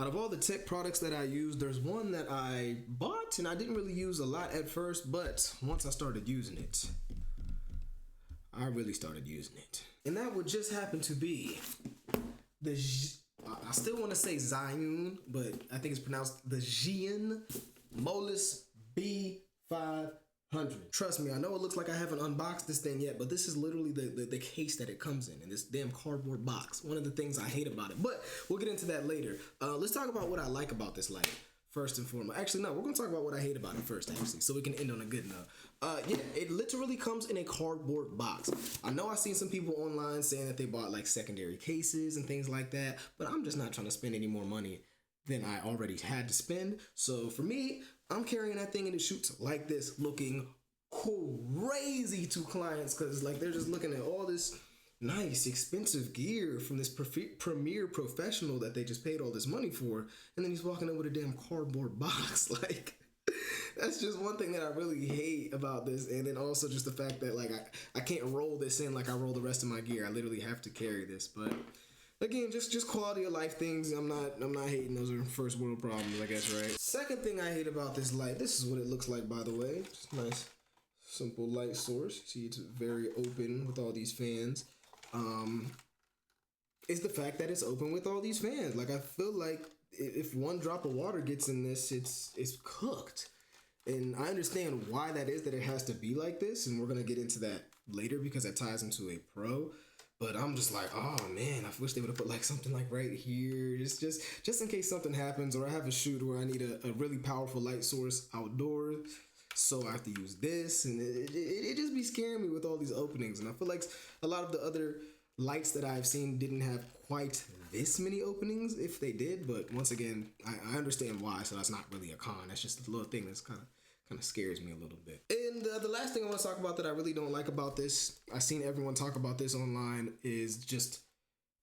Out of all the tech products that I use, there's one that I bought and I didn't really use a lot at first, but once I started using it, I really started using it. And that would just happen to be I still want to say Zhiyun, but I think it's pronounced the Zhiyun Molus B500. Trust me, I know it looks like I haven't unboxed this thing yet, but this is literally the case that it comes in this damn cardboard box. One of the things I hate about it, but we'll get into that later. Let's talk about what I like about this light first and foremost. Actually, no, we're gonna talk about what I hate about it first, actually, so we can end on a good note. Yeah, it literally comes in a cardboard box. I know I've seen some people online saying that they bought like secondary cases and things like that, but I'm just not trying to spend any more money than I already had to spend. So for me, I'm carrying that thing and it shoots like this, looking crazy to clients because like they're just looking at all this nice, expensive gear from this premier professional that they just paid all this money for, and then he's walking in with a damn cardboard box. Like, that's just one thing that I really hate about this, and then also just the fact that like I can't roll this in like I roll the rest of my gear. I literally have to carry this, but again, just quality of life things. I'm not hating. Those are first world problems, I guess, right? Second thing I hate about this light, this is what it looks like, by the way. Just nice, simple light source. See, it's very open with all these fans. Is the fact that it's open with all these fans. Like, I feel like if one drop of water gets in this, it's cooked. And I understand why that is, that it has to be like this, and we're gonna get into that later because that ties into a pro. But I'm just like, oh man, I wish they would have put like something like right here, just in case something happens, or I have a shoot where I need a really powerful light source outdoors, so I have to use this, and it just be scaring me with all these openings. And I feel like a lot of the other lights that I've seen didn't have quite this many openings, if they did. But once again, I understand why, so that's not really a con. That's just a little thing that's kind of scares me a little bit. And the last thing I want to talk about that I really don't like about this, I've seen everyone talk about this online, is just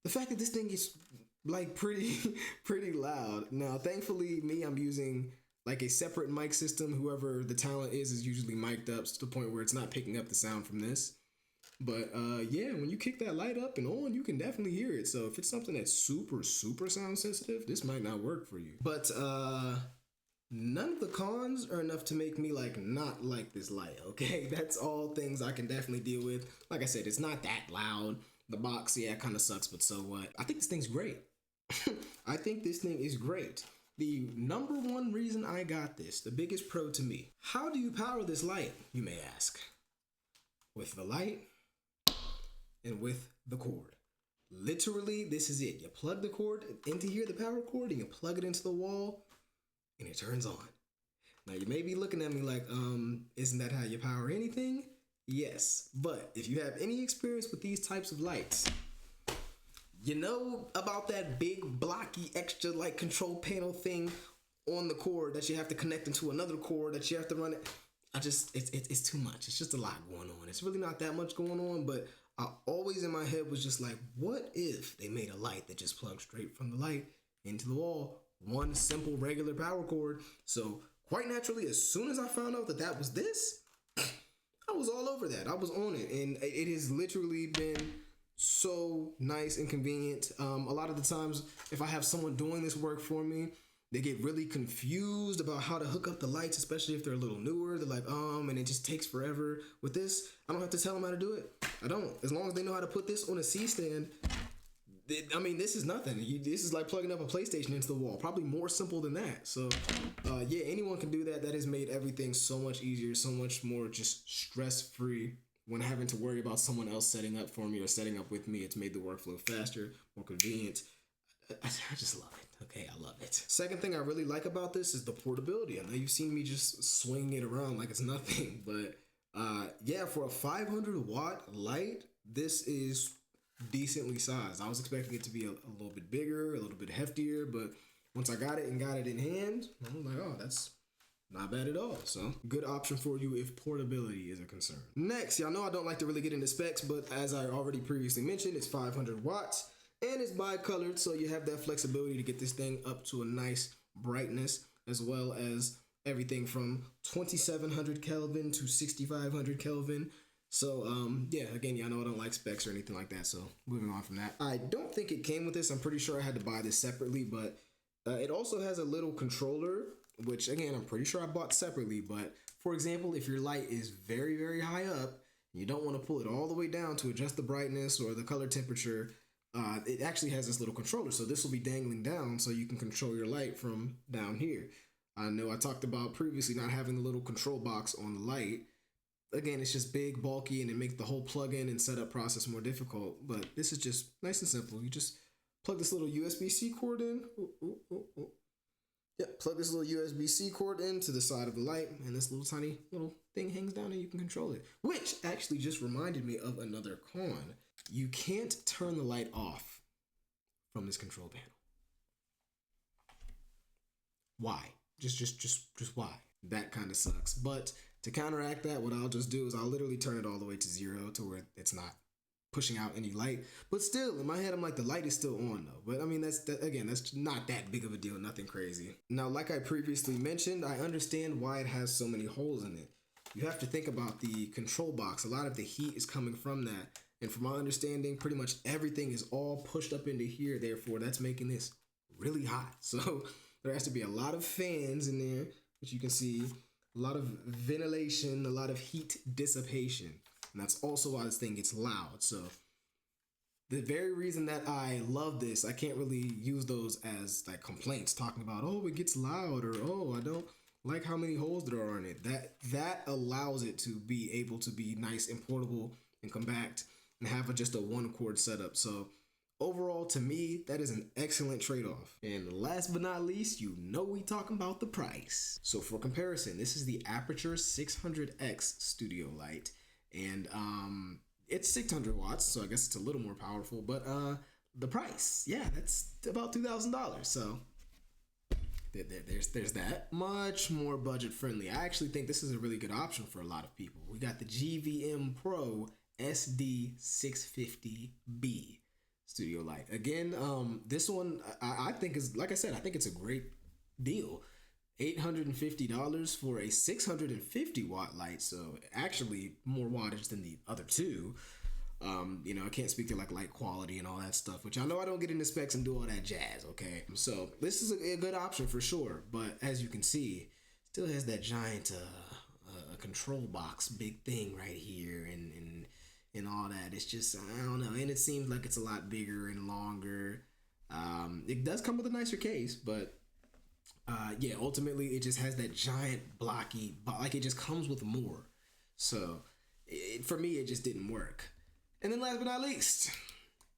the fact that this thing is like pretty loud. Now, thankfully, I'm using like a separate mic system. Whoever the talent is usually mic'd up to the point where it's not picking up the sound from this. But yeah, when you kick that light up and on, you can definitely hear it. So if it's something that's super sound sensitive, this might not work for you. But none of the cons are enough to make me like not like this light, okay? That's all things I can definitely deal with. Like I said, it's not that loud. The box, yeah, it kind of sucks, but so what? I think this thing's great. I think this thing is great. The number one reason I got this, the biggest pro to me. How do you power this light, you may ask? With the light and with the cord. Literally, this is it. You plug the cord into here, the power cord, and you plug it into the wall, and it turns on. Now, you may be looking at me like, isn't that how you power anything? Yes, but if you have any experience with these types of lights, you know about that big blocky extra like control panel thing on the cord that you have to connect into another cord that you have to run it. It's too much. It's just a lot going on. It's really not that much going on, but I always in my head was just like, what if they made a light that just plugs straight from the light into the wall? One simple regular power cord. So quite naturally, as soon as I found out that was this, I was all over that. I was on it, and it has literally been so nice and convenient. A lot of the times, if I have someone doing this work for me, they get really confused about how to hook up the lights, especially if they're a little newer. They're like, and it just takes forever. With this, I don't have to tell them how to do it. I don't. As long as they know how to put this on a C-stand, this is nothing. This is like plugging up a PlayStation into the wall. Probably more simple than that. So, yeah, anyone can do that. That has made everything so much easier, so much more just stress-free when having to worry about someone else setting up for me or setting up with me. It's made the workflow faster, more convenient. I just love it. Okay, I love it. Second thing I really like about this is the portability. I know you've seen me just swing it around like it's nothing, but yeah, for a 500 watt light, this is decently sized. I was expecting it to be a little bit bigger, a little bit heftier, but once I got it in hand, I'm like, oh, that's not bad at all. So good option for you if portability is a concern. Next, y'all know I don't like to really get into specs, but as I already previously mentioned, it's 500 watts and it's bi-colored, so you have that flexibility to get this thing up to a nice brightness, as well as everything from 2700 Kelvin to 6500 Kelvin. So, yeah, again, y'all know I don't like specs or anything like that, so moving on from that. I don't think it came with this. I'm pretty sure I had to buy this separately, but It also has a little controller, which again, I'm pretty sure I bought separately. But for example, if your light is very, very high up, you don't want to pull it all the way down to adjust the brightness or the color temperature. It actually has this little controller. So this will be dangling down so you can control your light from down here. I know I talked about previously not having the little control box on the light. Again, it's just big, bulky, and it makes the whole plug-in and setup process more difficult. But this is just nice and simple. You just plug this little USB-C cord in. Yep, plug this little USB-C cord into the side of the light, and this little tiny little thing hangs down and you can control it. Which actually just reminded me of another con. You can't turn the light off from this control panel. Why? Just why? That kind of sucks. But to counteract that, what I'll just do is I'll literally turn it all the way to 0 to where it's not pushing out any light. But still, in my head, I'm like, the light is still on though. But I mean, that's not that big of a deal, nothing crazy. Now, like I previously mentioned, I understand why it has so many holes in it. You have to think about the control box. A lot of the heat is coming from that. And from my understanding, pretty much everything is all pushed up into here. Therefore, that's making this really hot. So there has to be a lot of fans in there, which you can see, a lot of ventilation, a lot of heat dissipation. And that's also why this thing gets loud. So the very reason that I love this, I can't really use those as like complaints, talking about, oh, it gets loud, or oh, I don't like how many holes there are in it. That allows it to be able to be nice and portable and compact and have just a one cord setup. So overall, to me, that is an excellent trade-off. And last but not least, you know we talking about the price. So for comparison, this is the Aperture 600X studio light. And it's 600 watts, so I guess it's a little more powerful. But the price, yeah, that's about $2,000. So there's that. Much more budget friendly. I actually think this is a really good option for a lot of people. We got the GVM Pro SD650B studio light. Again, this one I think is, like I said, I think it's a great deal. $850 for a 650 watt light, so actually more wattage than the other two. I can't speak to like light quality and all that stuff, which I know I don't get into specs and do all that jazz, okay? So this is a good option for sure, but as you can see, still has that giant control box, big thing right here, and all that. It's just, I don't know, and it seems like it's a lot bigger and longer. It does come with a nicer case, but yeah, ultimately it just has that giant blocky, like it just comes with more. So for me, it just didn't work. And then last but not least,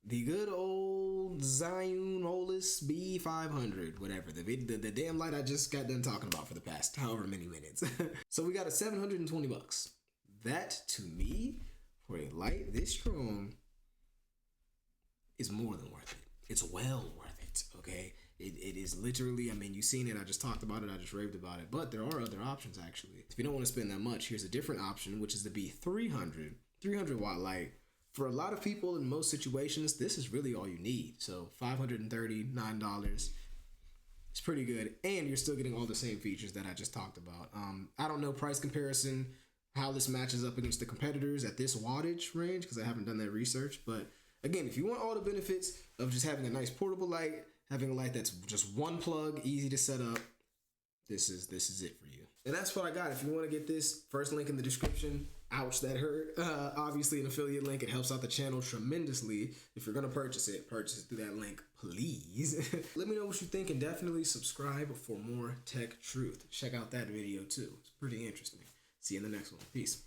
the good old Zhiyun Molus B500, whatever, the damn light I just got done talking about for the past however many minutes. So we got a $720. That, to me, for a light this strong, is more than worth it. It's well worth it, okay? It is literally, I mean, you've seen it, I just talked about it, I just raved about it, but there are other options actually. If you don't want to spend that much, here's a different option, which is the B300, 300 watt light. For a lot of people in most situations, this is really all you need. So $539, it's pretty good, and you're still getting all the same features that I just talked about. I don't know price comparison, how this matches up against the competitors at this wattage range, because I haven't done that research, but again, if you want all the benefits of just having a nice portable light, having a light that's just one plug, easy to set up, this is it for you. And that's what I got. If you want to get this, first link in the description. Ouch, that hurt. Obviously, an affiliate link. It helps out the channel tremendously. If you're going to purchase it through that link, please. Let me know what you think, and definitely subscribe for more tech truth. Check out that video too. It's pretty interesting. See you in the next one. Peace.